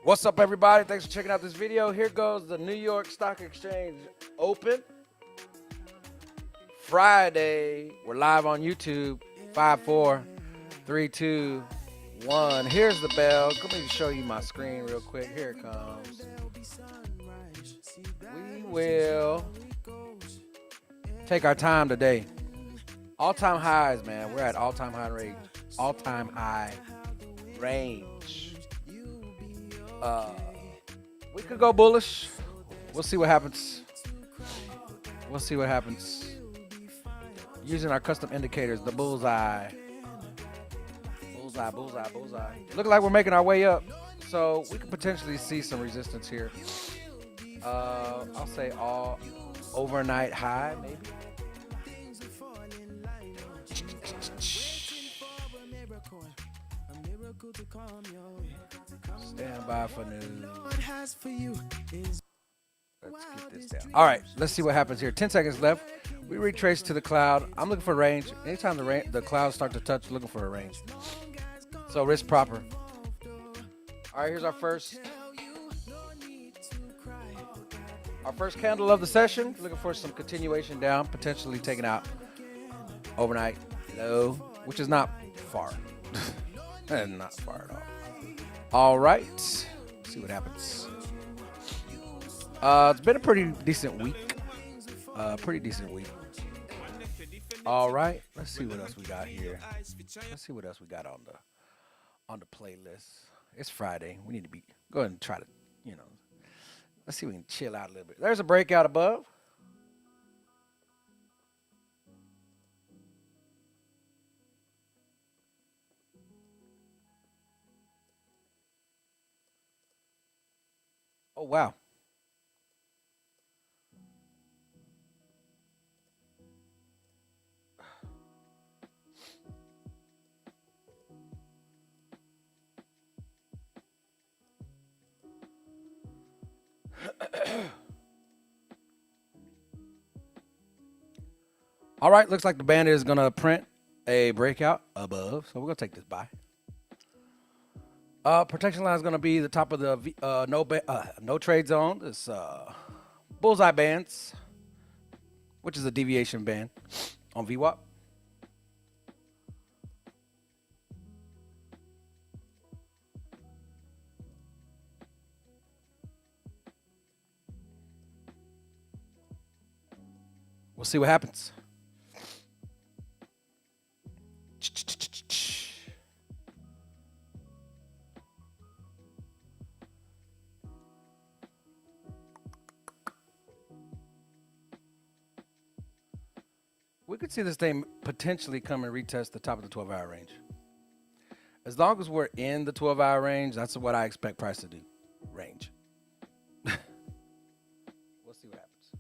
What's up, everybody? Thanks for checking out this video. Here goes the New York Stock Exchange Open. Friday. We're live on YouTube. 5, 4, 3, 2, 1. Here's the bell. Let me show you my screen real quick. Here it comes. We will take our time today. All-time highs, man. We're at all-time high range. All-time high range. We could go bullish. We'll see what happens. We'll see what happens. Using our custom indicators, the bullseye. Bullseye, bullseye, bullseye. Looking like we're making our way up. So we could potentially see some resistance here. I'll say all overnight high, maybe. Stand by for news. Let's get this down. All right, let's see what happens here. 10 seconds left. We retrace to the cloud. I'm looking for range. Anytime the clouds start to touch, looking for a range. So risk proper. All right, here's our first candle of the session. Looking for some continuation down, potentially taking out overnight low, which is not far. And not far at all. All right, let's see what happens. It's been a pretty decent week. All right, let's see what else we got here. Let's see what else we got on the playlist. It's Friday. We need to go ahead and try to, let's see if we can chill out a little bit. There's a breakout above. Oh, wow. All right, looks like the bandit is going to print a breakout above, so we're going to take this buy. Protection line is going to be the top of the no trade zone. This bullseye bands, which is a deviation band on VWAP. We'll see what happens. We could see this thing potentially come and retest the top of the 12-hour range. As long as we're in the 12-hour range, that's what I expect price to do. Range. We'll see what happens.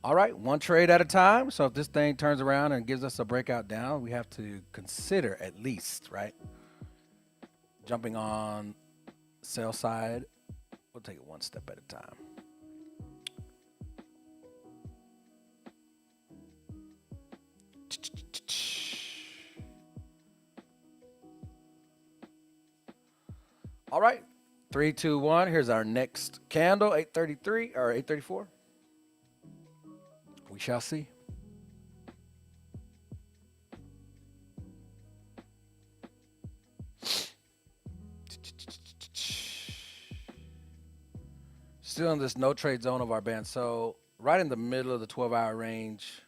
All right, one trade at a time. So if this thing turns around and gives us a breakout down, we have to consider at least, right? Jumping on sell side. We'll take it one step at a time. All right, 3, 2, 1. Here's our next candle, 8:33 or 8:34. We shall see. Still in this no trade zone of our band. So right in the middle of the 12-hour range.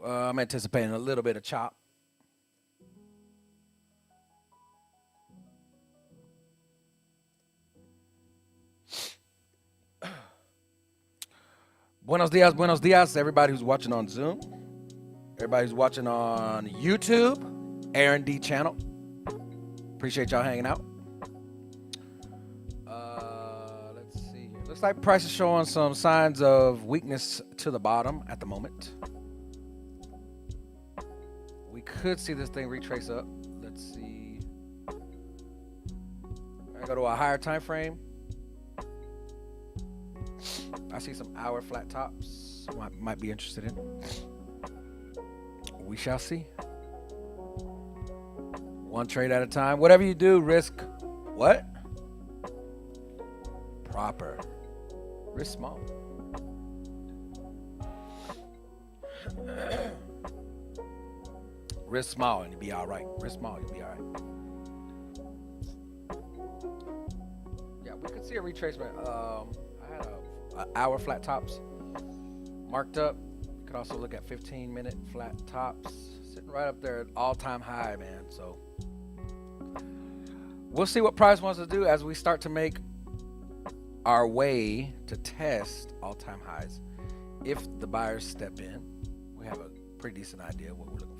I'm anticipating a little bit of chop. Buenos dias, everybody who's watching on Zoom. Everybody who's watching on YouTube, Aaron D channel. Appreciate y'all hanging out. like price is showing some signs of weakness to the bottom at the moment. We could see this thing retrace up. Let's see. I go to a higher time frame. I see some hour flat tops. Might be interested in. We shall see. One trade at a time. Whatever you do, risk what? Proper. Risk small. Risk small and you'll be all right. Risk small, you'll be all right. Yeah, we could see a retracement. I had a hour flat tops marked up. You could also look at 15-minute flat tops. Sitting right up there at all-time high, man. So we'll see what price wants to do as we start to make our way to test all-time highs. If the buyers step in, we have a pretty decent idea of what we're looking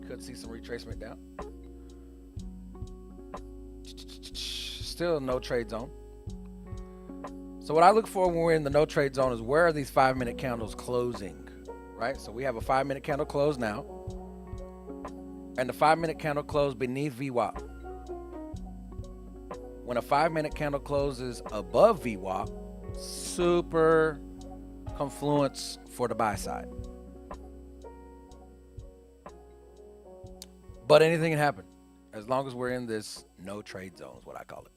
for. Could see some retracement down. Still no trade zone. So what I look for when we're in the no trade zone is where are these 5-minute candles closing, right? So we have a 5-minute candle close now. And the 5-minute candle close beneath VWAP. When a 5-minute candle closes above VWAP, super confluence for the buy side. But anything can happen as long as we're in this no trade zone is what I call it.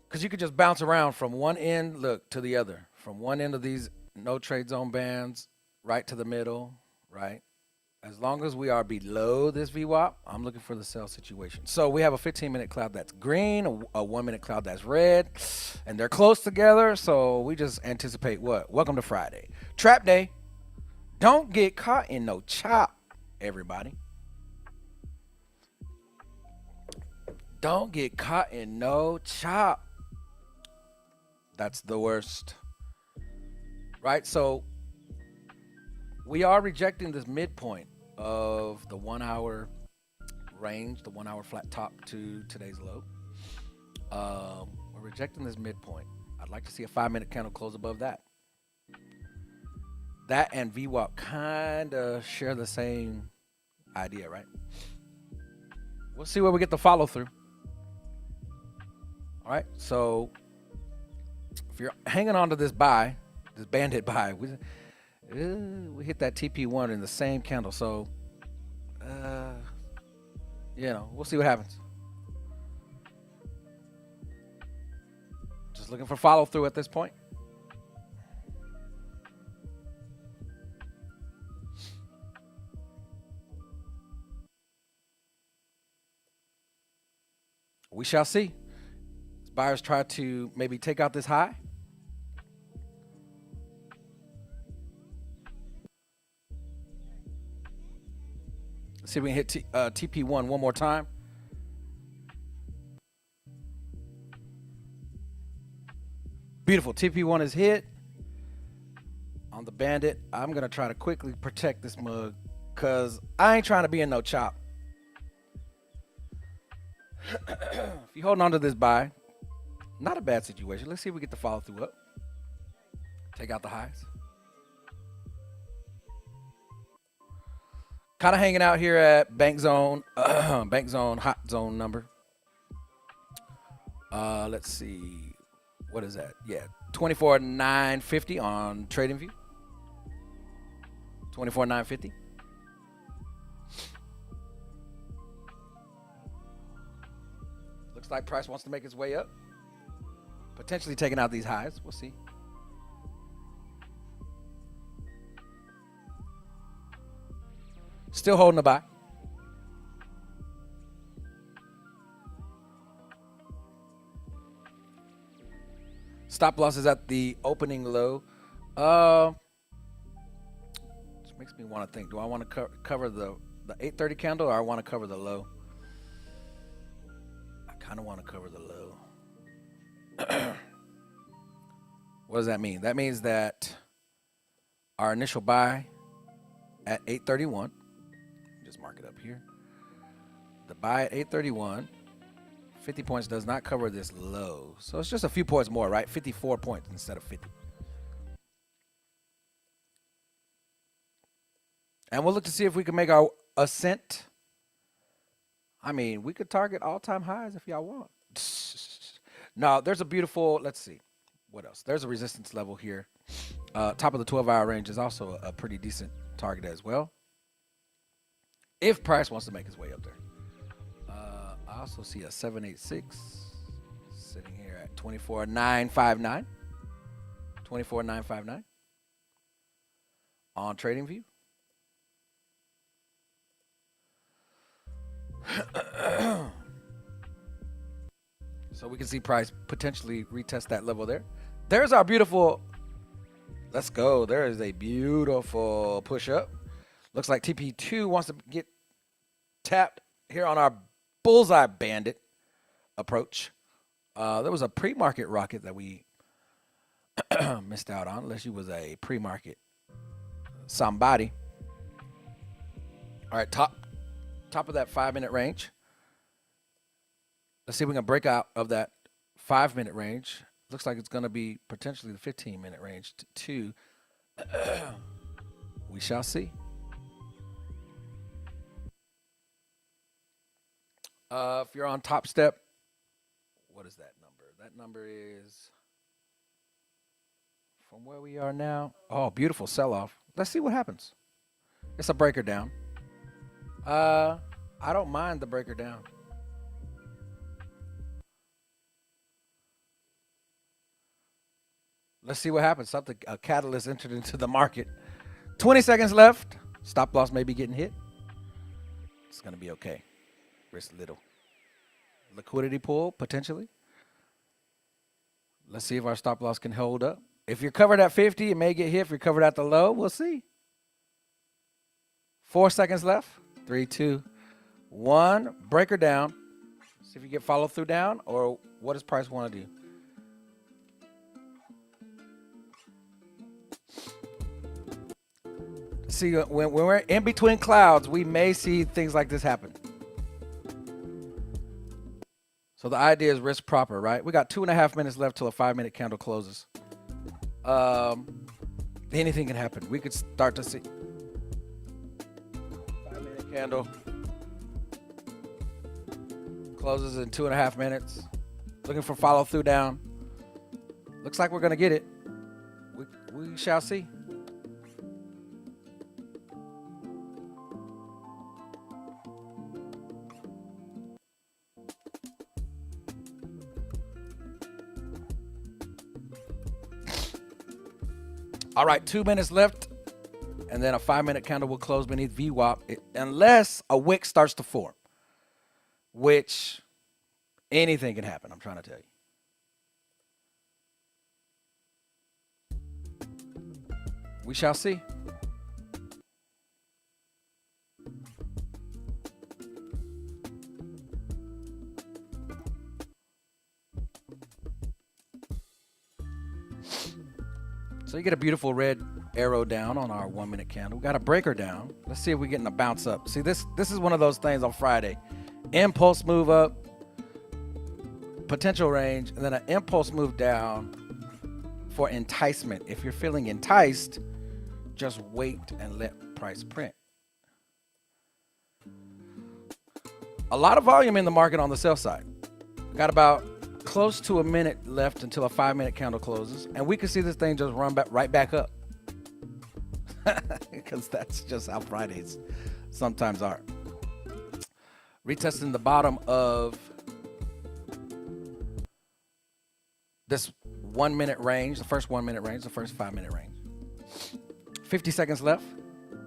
Because you could just bounce around from one end, look, to the other. From one end of these no trade zone bands right to the middle, right? As long as we are below this VWAP, I'm looking for the sell situation. So we have a 15-minute cloud that's green, a 1-minute cloud that's red, and they're close together. So we just anticipate what? Welcome to Friday. Trap day. Don't get caught in no chop, everybody. Don't get caught in no chop. That's the worst. Right? So we are rejecting this midpoint of the 1 hour range, the 1 hour flat top to today's low. We're rejecting this midpoint. I'd like to see a 5-minute candle close above that. That and VWAP kind of share the same idea, right? We'll see where we get the follow through. All right, so if you're hanging on to this buy, this bandit buy, we hit that TP1 in the same candle. So, we'll see what happens. Just looking for follow through at this point. We shall see. Buyers try to maybe take out this high. Let's see if we can hit TP1 one more time. Beautiful. TP1 is hit on the bandit. I'm going to try to quickly protect this mug because I ain't trying to be in no chop. If you're holding on to this buy, not a bad situation. Let's see if we get the follow through up. Take out the highs. Kind of hanging out here at bank zone, hot zone number. Let's see. What is that? Yeah, 24,950 on TradingView. 24,950. Looks like price wants to make its way up. Potentially taking out these highs. We'll see. Still holding the buy. Stop loss is at the opening low. Which makes me want to think. Do I want to cover the 830 candle or I want to cover the low? I kind of want to cover the low. What does that mean? That means that our initial buy at 831, just mark it up here. The buy at 831 50 points does not cover this low. So it's just a few points more, right? 54 points instead of 50. And we'll look to see if we can make our ascent. I mean, we could target all-time highs if y'all want. No, there's a beautiful, let's see. What else? There's a resistance level here. Top of the 12-hour range is also a pretty decent target as well. If price wants to make his way up there. I also see a 786 sitting here at 24,959. 24,959 on TradingView. So we can see price potentially retest that level there. There's our beautiful, let's go. There is a beautiful push up. Looks like TP2 wants to get tapped here on our bullseye bandit approach. There was a pre-market rocket that we missed out on, unless you was a pre-market somebody. All right, top of that 5-minute range. Let's see if we can break out of that 5-minute range. Looks like it's going to be potentially the 15-minute range too. We shall see. If you're on Top Step, what is that number? That number is from where we are now. Oh, beautiful sell-off. Let's see what happens. It's a breaker down. I don't mind the breaker down. Let's see what happens. Something, a catalyst entered into the market. 20 seconds left. Stop loss may be getting hit. It's going to be okay. Risk little. Liquidity pool, potentially. Let's see if our stop loss can hold up. If you're covered at 50, it may get hit. If you're covered at the low, we'll see. 4 seconds left. 3, 2, 1. Breaker down. See if you get follow through down, or what does price want to do? See, when we're in between clouds, we may see things like this happen. So the idea is risk proper, right? We got 2.5 minutes left till a 5-minute candle closes. Anything can happen. We could start to see 5-minute candle closes in 2.5 minutes. Looking for follow through down. Looks like we're gonna get it. We shall see. All right, 2 minutes left, and then a 5-minute candle will close beneath VWAP unless a wick starts to form, which anything can happen, I'm trying to tell you. We shall see. So you get a beautiful red arrow down on our 1-minute candle. We got a breaker down. Let's see if we're getting a bounce up. See, this is one of those things on Friday. Impulse move up, potential range, and then an impulse move down for enticement. If you're feeling enticed, just wait and let price print. A lot of volume in the market on the sell side. Got about close to a minute left until a 5-minute candle closes, and we can see this thing just run back right back up. Because that's just how Fridays sometimes are. Retesting the bottom of this 1-minute range, the first 1-minute range, the first 5-minute range. 50 seconds left.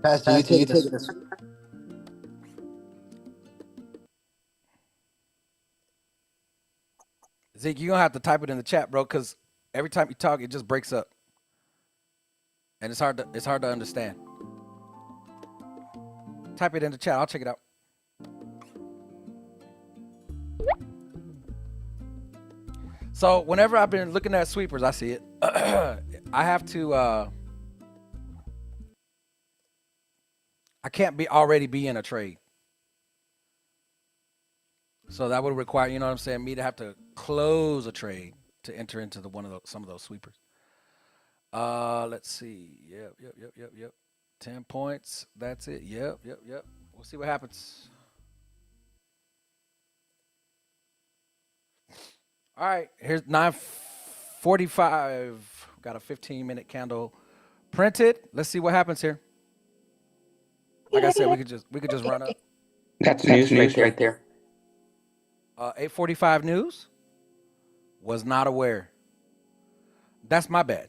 Pastor, you take this. Zeke, you're going to have to type it in the chat, bro, because every time you talk, it just breaks up. And it's hard to understand. Type it in the chat. I'll check it out. So whenever I've been looking at sweepers, I see it. I have to, I can't already be in a trade. So that would require, you know what I'm saying, me to have to close a trade to enter into some of those sweepers. Let's see. Yep. 10 points. That's it. Yep. We'll see what happens. All right, here's 9:45. Got a 15-minute candle printed. Let's see what happens here. Like I said, we could just run up. That's news right there. 8:45 news. Was not aware. That's my bad.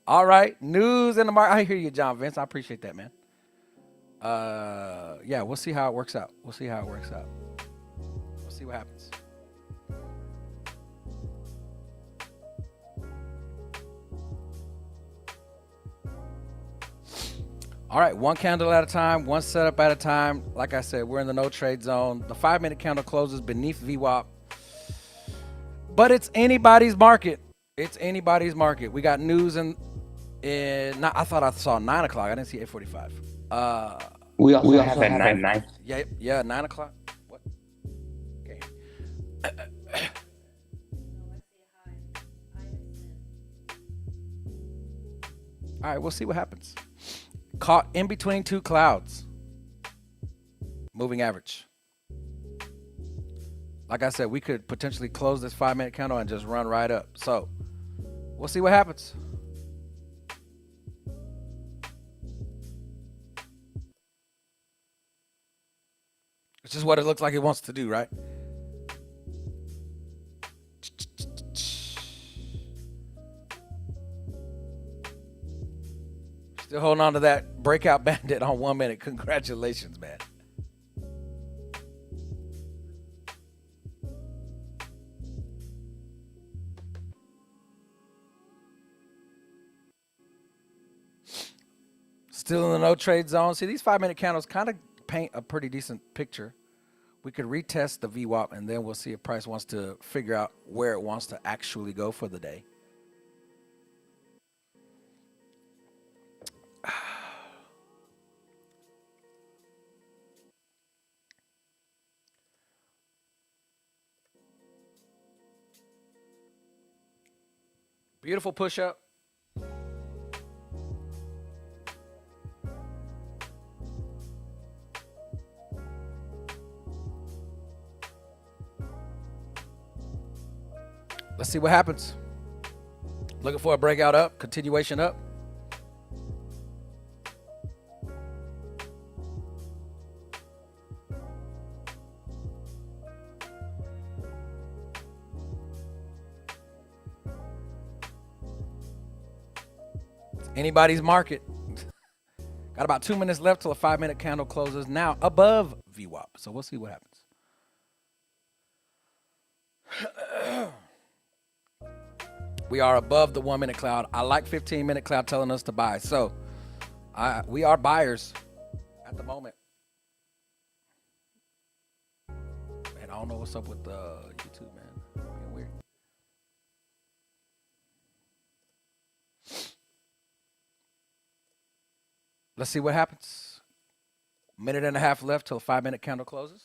All right, news in the market. I hear you, John Vince. I appreciate that, man. Yeah, we'll see how it works out. We'll see what happens. All right, one candle at a time, one setup at a time. Like I said, we're in the no trade zone. The 5-minute candle closes beneath VWAP. But it's anybody's market. It's anybody's market. We got news I thought I saw 9 o'clock. I didn't see 8:45. We also have at 9. Yeah, 9 o'clock. What? Okay. All right, we'll see what happens. Caught in between two clouds. Moving average. Like I said, we could potentially close this 5-minute candle and just run right up. So we'll see what happens. Which is what it looks like it wants to do, right? Still holding on to that breakout bandit on 1 minute. Congratulations, man. Still in the no trade zone. See, these 5-minute candles kind of paint a pretty decent picture. We could retest the VWAP and then we'll see if price wants to figure out where it wants to actually go for the day. Beautiful push up. Let's see what happens. Looking for a breakout up, continuation up. Anybody's market. Got about 2 minutes left till a 5-minute candle closes now above VWAP. So we'll see what happens. We are above the 1-minute cloud. I like 15-minute cloud telling us to buy. So we are buyers at the moment. Man, I don't know what's up with YouTube, man. Being weird. Let's see what happens. Minute and a half left till a 5-minute candle closes.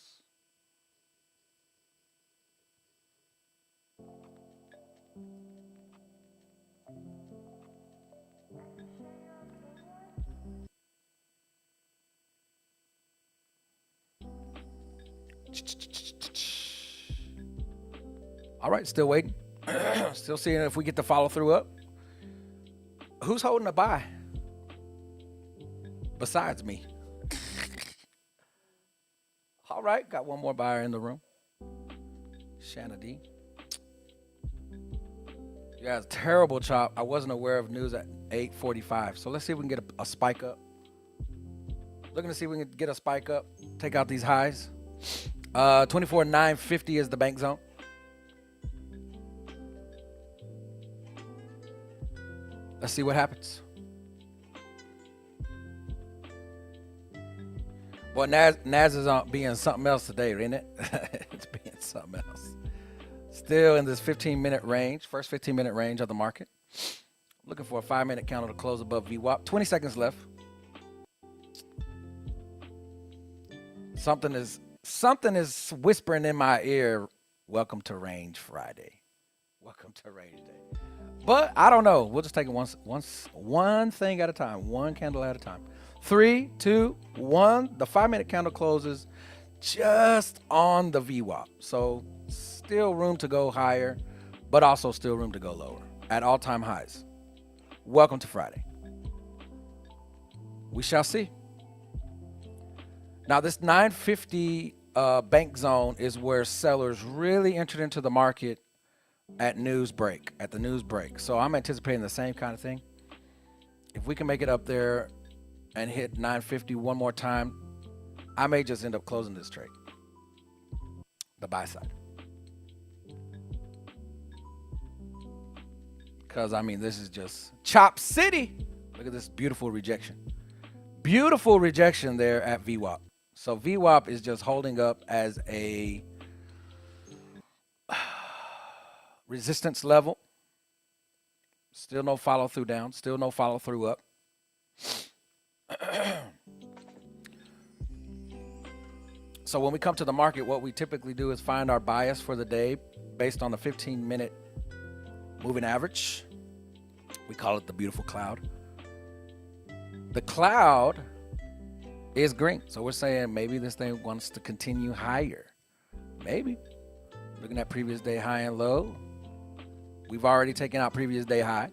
All right, still waiting. Still seeing if we get the follow through up. Who's holding a buy? Besides me. All right, got one more buyer in the room. Shanna D. Yeah, it's terrible chop. I wasn't aware of news at 8:45. So let's see if we can get a spike up. Looking to see if we can get a spike up. Take out these highs. 24,950 is the bank zone. Let's see what happens. Well, Nas is on being something else today, isn't it? It's being something else. Still in this 15-minute range, first 15-minute range of the market. Looking for a 5-minute candle to close above VWAP. 20 seconds left. Something is whispering in my ear. Welcome to Range Friday. Welcome to Range Day. But I don't know. We'll just take it one thing at a time, one candle at a time. 3, 2, 1. The 5-minute candle closes just on the VWAP. So still room to go higher, but also still room to go lower at all-time highs. Welcome to Friday. We shall see. Now this 950 bank zone is where sellers really entered into the market at the news break. So I'm anticipating the same kind of thing. If we can make it up there and hit 950 one more time, I may just end up closing this trade. The buy side. Because, I mean, this is just Chop City. Look at this beautiful rejection. Beautiful rejection there at VWAP. So VWAP is just holding up as a resistance level. Still no follow through down. Still no follow through up. So when we come to the market, what we typically do is find our bias for the day based on the 15-minute moving average. We call it the beautiful cloud. The cloud is green. So we're saying maybe this thing wants to continue higher. Maybe. Looking at previous day high and low. We've already taken out previous day high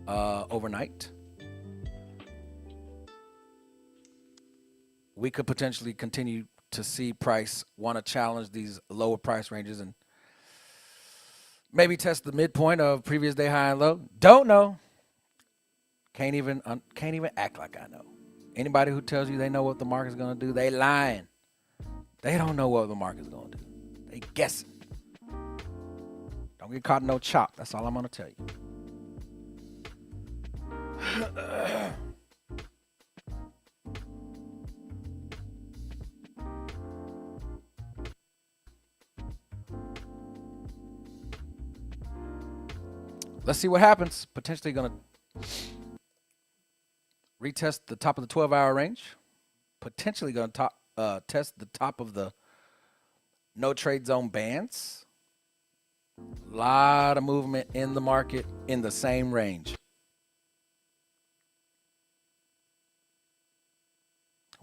overnight. We could potentially continue to see price want to challenge these lower price ranges and maybe test the midpoint of previous day high and low. Don't know. Can't even act like I know. Anybody who tells you they know what the market's going to do, they lying. They don't know what the market's going to do. They guessing. Don't get caught in no chop. That's all I'm going to tell you. Let's see what happens. Potentially going to retest the top of the 12-hour range. Potentially going to test the top of the no trade zone bands. A lot of movement in the market in the same range.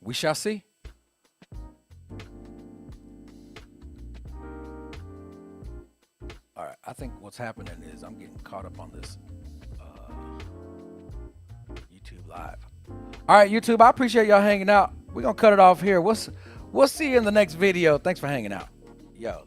We shall see. All right, I think what's happening is I'm getting caught up on this YouTube live. All right, YouTube, I appreciate y'all hanging out. We're going to cut it off here. We'll see you in the next video. Thanks for hanging out. Yo.